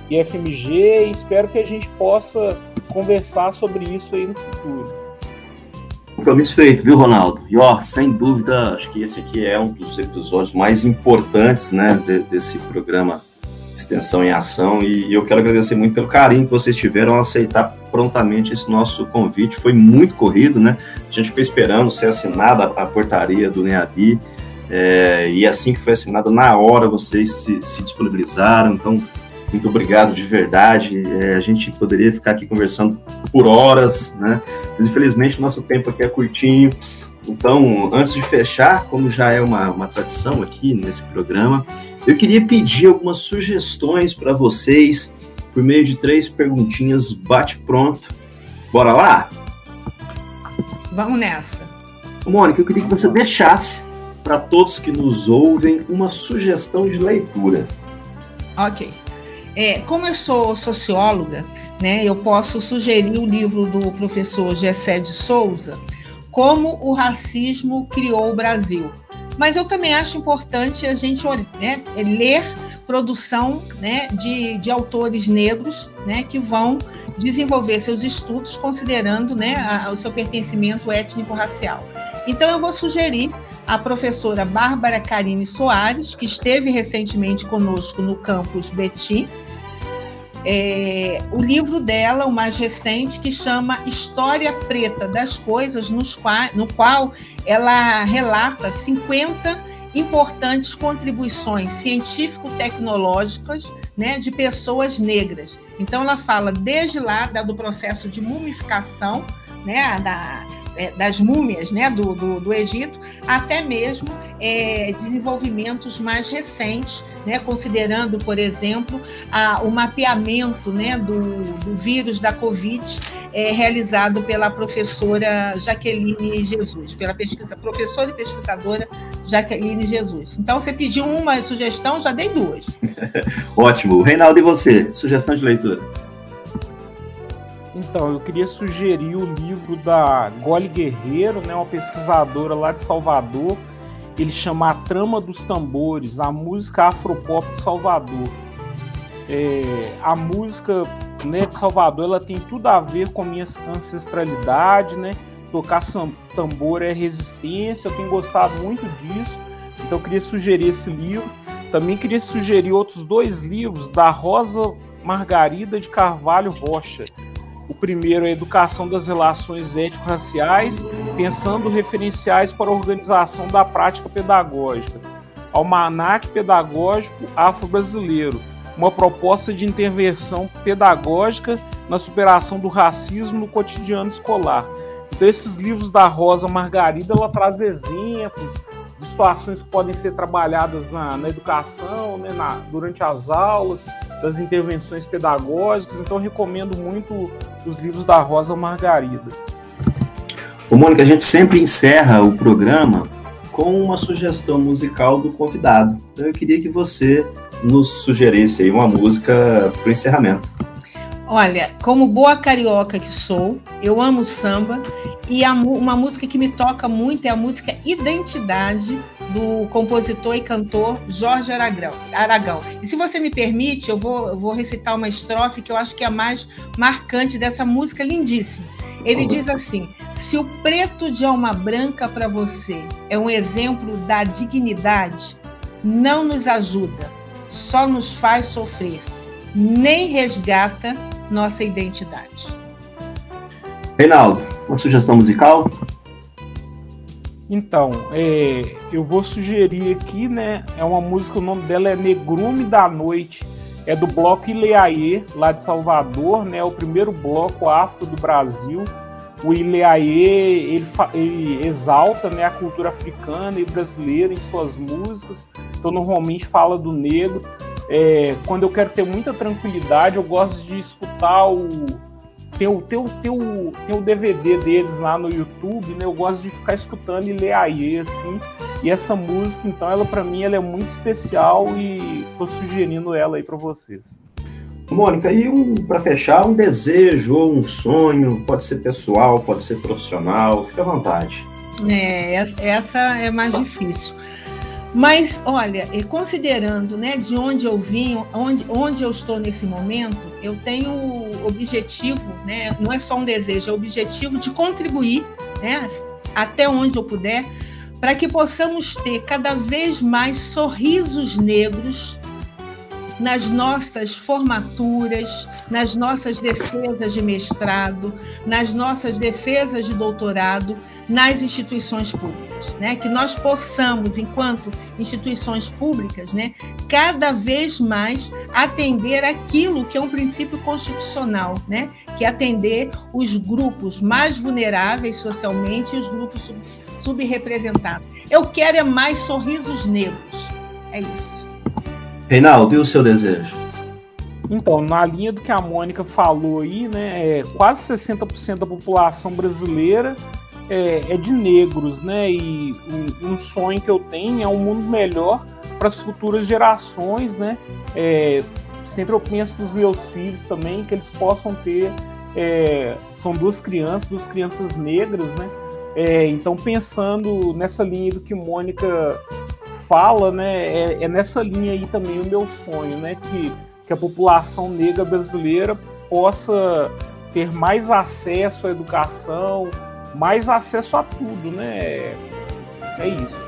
IFMG, e espero que a gente possa conversar sobre isso aí no futuro. Compromisso feito, viu, Ronaldo? E sem dúvida, acho que esse aqui é um dos episódios mais importantes, né, desse programa Extensão em Ação, e eu quero agradecer muito pelo carinho que vocês tiveram ao aceitar prontamente esse nosso convite. Foi muito corrido, né? A gente ficou esperando ser assinada a portaria do NEABI, e assim que foi assinada, na hora vocês se disponibilizaram. Então, muito obrigado de verdade. A gente poderia ficar aqui conversando por horas, né? Mas infelizmente o nosso tempo aqui é curtinho. Então, antes de fechar, como já é uma tradição aqui nesse programa, eu queria pedir algumas sugestões para vocês por meio de 3 perguntinhas bate-pronto. Bora lá? Vamos nessa. Mônica, eu queria que você deixasse para todos que nos ouvem uma sugestão de leitura. Ok. Como eu sou socióloga, né, eu posso sugerir o livro do professor Gessé de Souza, Como o Racismo Criou o Brasil. Mas eu também acho importante a gente, né, ler produção, né, de autores negros, né, que vão desenvolver seus estudos considerando, né, o seu pertencimento étnico-racial. Então, eu vou sugerir a professora Bárbara Karine Soares, que esteve recentemente conosco no campus Betim, o livro dela, o mais recente, que chama História Preta das Coisas, no qual ela relata 50 importantes contribuições científico-tecnológicas, né, de pessoas negras. Então, ela fala desde lá do processo de mumificação, né, das múmias, né, do Egito, até mesmo desenvolvimentos mais recentes, né, considerando, por exemplo, o mapeamento, né, do vírus da Covid, realizado pela professora Jaqueline Jesus, pela professora e pesquisadora Jaqueline Jesus. Então, você pediu uma sugestão, já dei 2. Ótimo. Reinaldo, e você? Sugestão de leitura? Então, eu queria sugerir o livro da Goli Guerreiro, né, uma pesquisadora lá de Salvador. Ele chama A Trama dos Tambores, a música afropop de Salvador. A música, né, de Salvador, ela tem tudo a ver com a minha ancestralidade, né? Tocar tambor é resistência, eu tenho gostado muito disso. Então, eu queria sugerir esse livro. Também queria sugerir outros 2 livros da Rosa Margarida de Carvalho Rocha. O primeiro é Educação das Relações Étnico-Raciais, pensando referenciais para a organização da prática pedagógica. Almanaque Pedagógico Afro-Brasileiro, uma proposta de intervenção pedagógica na superação do racismo no cotidiano escolar. Então, esses livros da Rosa Margarida, ela traz exemplos de situações que podem ser trabalhadas na educação, né, durante as aulas, das intervenções pedagógicas. Então, eu recomendo muito os livros da Rosa Margarida. Ô, Mônica, a gente sempre encerra o programa com uma sugestão musical do convidado. Então, eu queria que você nos sugerisse aí uma música para o encerramento. Olha, como boa carioca que sou, eu amo samba, e uma música que me toca muito é a música Identidade, do compositor e cantor Jorge Aragão. E se você me permite, eu vou recitar uma estrofe que eu acho que é a mais marcante dessa música lindíssima. Ele diz assim: se o preto de alma branca para você é um exemplo da dignidade, não nos ajuda, só nos faz sofrer, nem resgata nossa identidade. Reinaldo, uma sugestão musical? Então, eu vou sugerir aqui, né? É uma música, o nome dela é Negrume da Noite, é do bloco Ileaê, lá de Salvador, né? É o primeiro bloco afro do Brasil. O Ileaê, ele exalta, né, a cultura africana e brasileira em suas músicas. Então, normalmente fala do negro. Quando eu quero ter muita tranquilidade, eu gosto de escutar tem o DVD deles lá no YouTube, né? Eu gosto de ficar escutando Ileaê, assim. E essa música, então, ela para mim ela é muito especial e tô sugerindo ela aí para vocês. Mônica, e para fechar, um desejo ou um sonho, pode ser pessoal, pode ser profissional, fica à vontade. Essa é mais difícil. Mas, olha, considerando, né, de onde eu vim, onde eu estou nesse momento, eu tenho o objetivo, né, não é só um desejo, é o objetivo de contribuir, né, até onde eu puder, para que possamos ter cada vez mais sorrisos negros nas nossas formaturas, nas nossas defesas de mestrado, nas nossas defesas de doutorado, nas instituições públicas, né? Que nós possamos, enquanto instituições públicas, né, cada vez mais atender aquilo que é um princípio constitucional, né? Que é atender os grupos mais vulneráveis socialmente e os grupos subrepresentados. Eu quero mais sorrisos negros. É isso. Reinaldo, e o seu desejo? Então, na linha do que a Mônica falou aí, né, quase 60% da população brasileira é de negros, né, e um sonho que eu tenho é um mundo melhor para as futuras gerações, né, sempre eu penso nos meus filhos também, que eles possam ter, são duas crianças negras, né, então pensando nessa linha do que Mônica fala, né, é nessa linha aí também o meu sonho, né, que a população negra brasileira possa ter mais acesso à educação, mais acesso a tudo, né, é isso.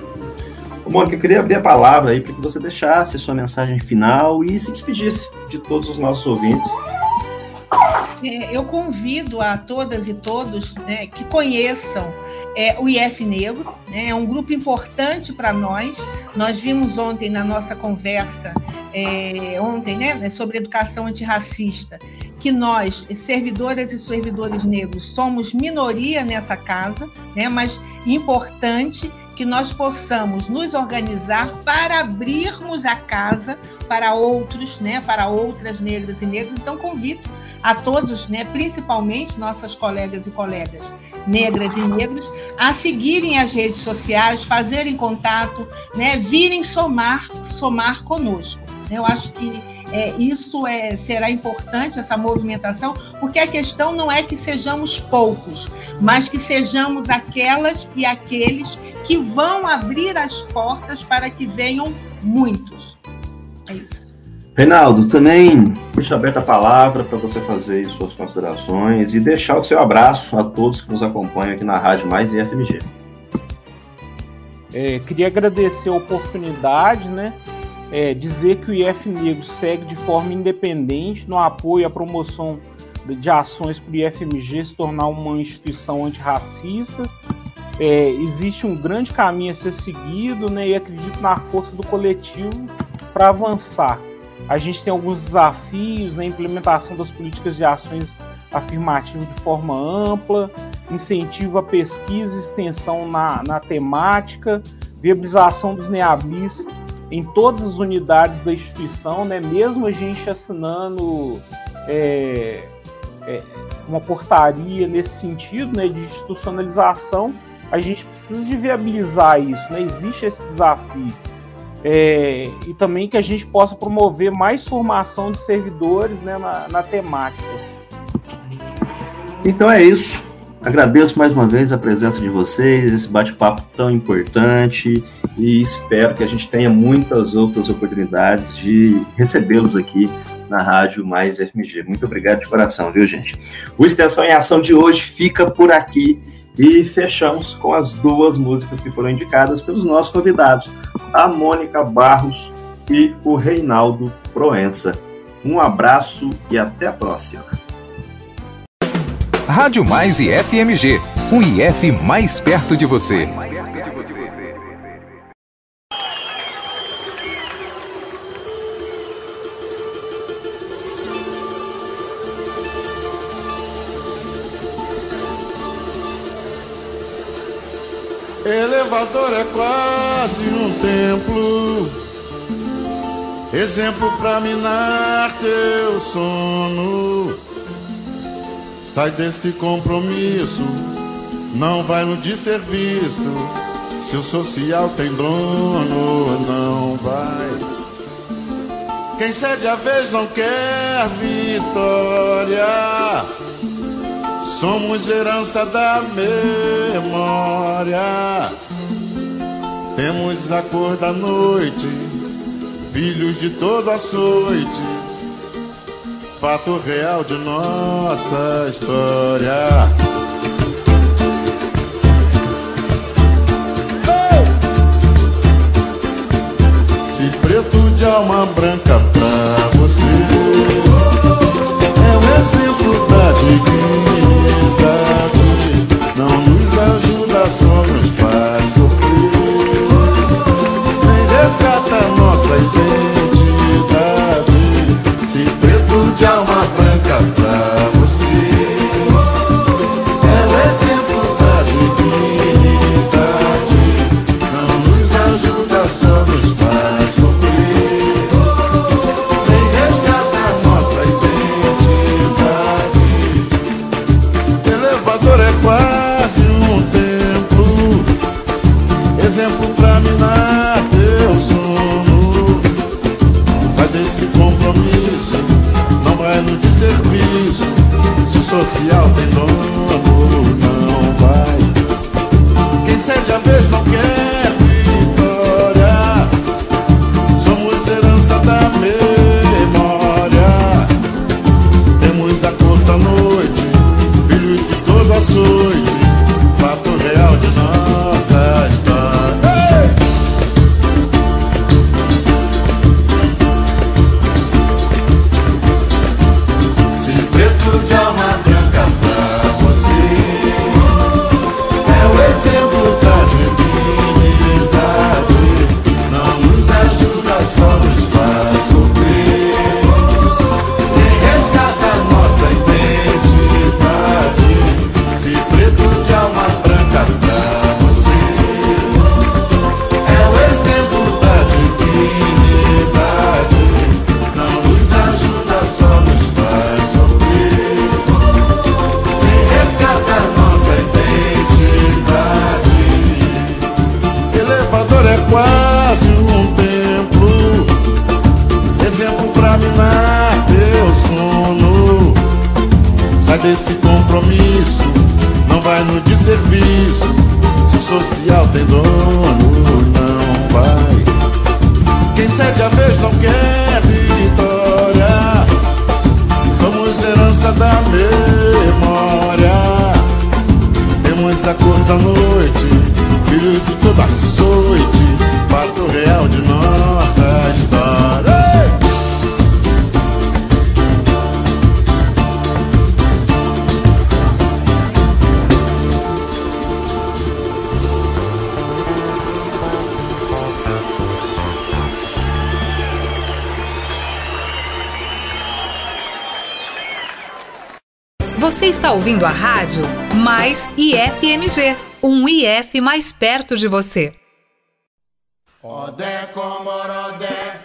Mônica, eu queria abrir a palavra aí para que você deixasse a sua mensagem final e se despedisse de todos os nossos ouvintes. Eu convido a todas e todos, né, que conheçam o IF Negro, né, é um grupo importante para nós. Nós vimos ontem na nossa conversa, né, sobre educação antirracista, que nós, servidoras e servidores negros, somos minoria nessa casa, né, mas importante que nós possamos nos organizar para abrirmos a casa para outros, né, para outras negras e negros. Então, convido a todos, né, principalmente nossas colegas e colegas negras e negros, a seguirem as redes sociais, fazerem contato, né, virem somar conosco. Eu acho que isso será importante, essa movimentação, porque a questão não é que sejamos poucos, mas que sejamos aquelas e aqueles que vão abrir as portas para que venham muitos. É isso. Reinaldo, também deixa aberta a palavra para você fazer suas considerações e deixar o seu abraço a todos que nos acompanham aqui na Rádio Mais e FMG. Queria agradecer a oportunidade, né? Dizer que o IF Negro segue de forma independente no apoio à promoção de ações para o IFMG se tornar uma instituição antirracista. Existe um grande caminho a ser seguido, né, e acredito na força do coletivo para avançar. A gente tem alguns desafios na implementação das políticas de ações afirmativas de forma ampla, incentivo à pesquisa e extensão na temática, viabilização dos NEABIs em todas as unidades da instituição, né? Mesmo a gente assinando uma portaria nesse sentido, né, de institucionalização, a gente precisa de viabilizar isso, né? Existe esse desafio. E também que a gente possa promover mais formação de servidores, né, na temática. Então é isso. Agradeço mais uma vez a presença de vocês, esse bate-papo tão importante, e espero que a gente tenha muitas outras oportunidades de recebê-los aqui na Rádio Mais FMG. Muito obrigado de coração, viu, gente? O Extensão em Ação de hoje fica por aqui e fechamos com as duas músicas que foram indicadas pelos nossos convidados, a Mônica Barros e o Reinaldo Proença. Um abraço e até a próxima. Rádio Mais e FMG, um IF mais perto de você. Elevador é quase um templo, exemplo pra minar teu sono. Sai desse compromisso, não vai no desserviço. Se o social tem dono, não vai. Quem cede a vez não quer vitória. Somos herança da memória. Temos a cor da noite, filhos de todo açoite, fato real de nossa história. Se preto de alma branca pra você é o exemplo da dignidade, não nos ajuda, só nos faz sofrer, nem resgata nossa identidade. Se preto de alma branca pra você é o exemplo da dignidade, não nos ajuda, só nos faz sofrer, nem resgata nossa identidade. Elevador é quase um templo, exemplo pra minar teu sono. Sai desse compromisso, não vai no desserviço. Se o social tem dono, não vai. Quem cede a vez não quer vitória. Somos herança da memória. Temos a cor da noite, filhos de todo açoite, fato real de nossa história. Hey! de alma branca pra você. É o exemplo da dignidade, não nos ajuda, só nos faz sofrer. Quem resgata a nossa identidade, se preto de alma branca pra você. É o exemplo da dignidade, não nos ajuda, só nos faz sofrer. Quem resgata a nossa identidade. Elevador é quase um templo, exemplo pra minar teu sono. Sai desse compromisso, não vai no desserviço. Se o social tem dono, não vai. Quem cede a vez não quer vitória. Somos herança da memória. Temos a cor da noite, filho de toda açoite, fato real de nossa história. Você está ouvindo a rádio Mais IFMG, um IF mais perto de você. Odé, Comorodé.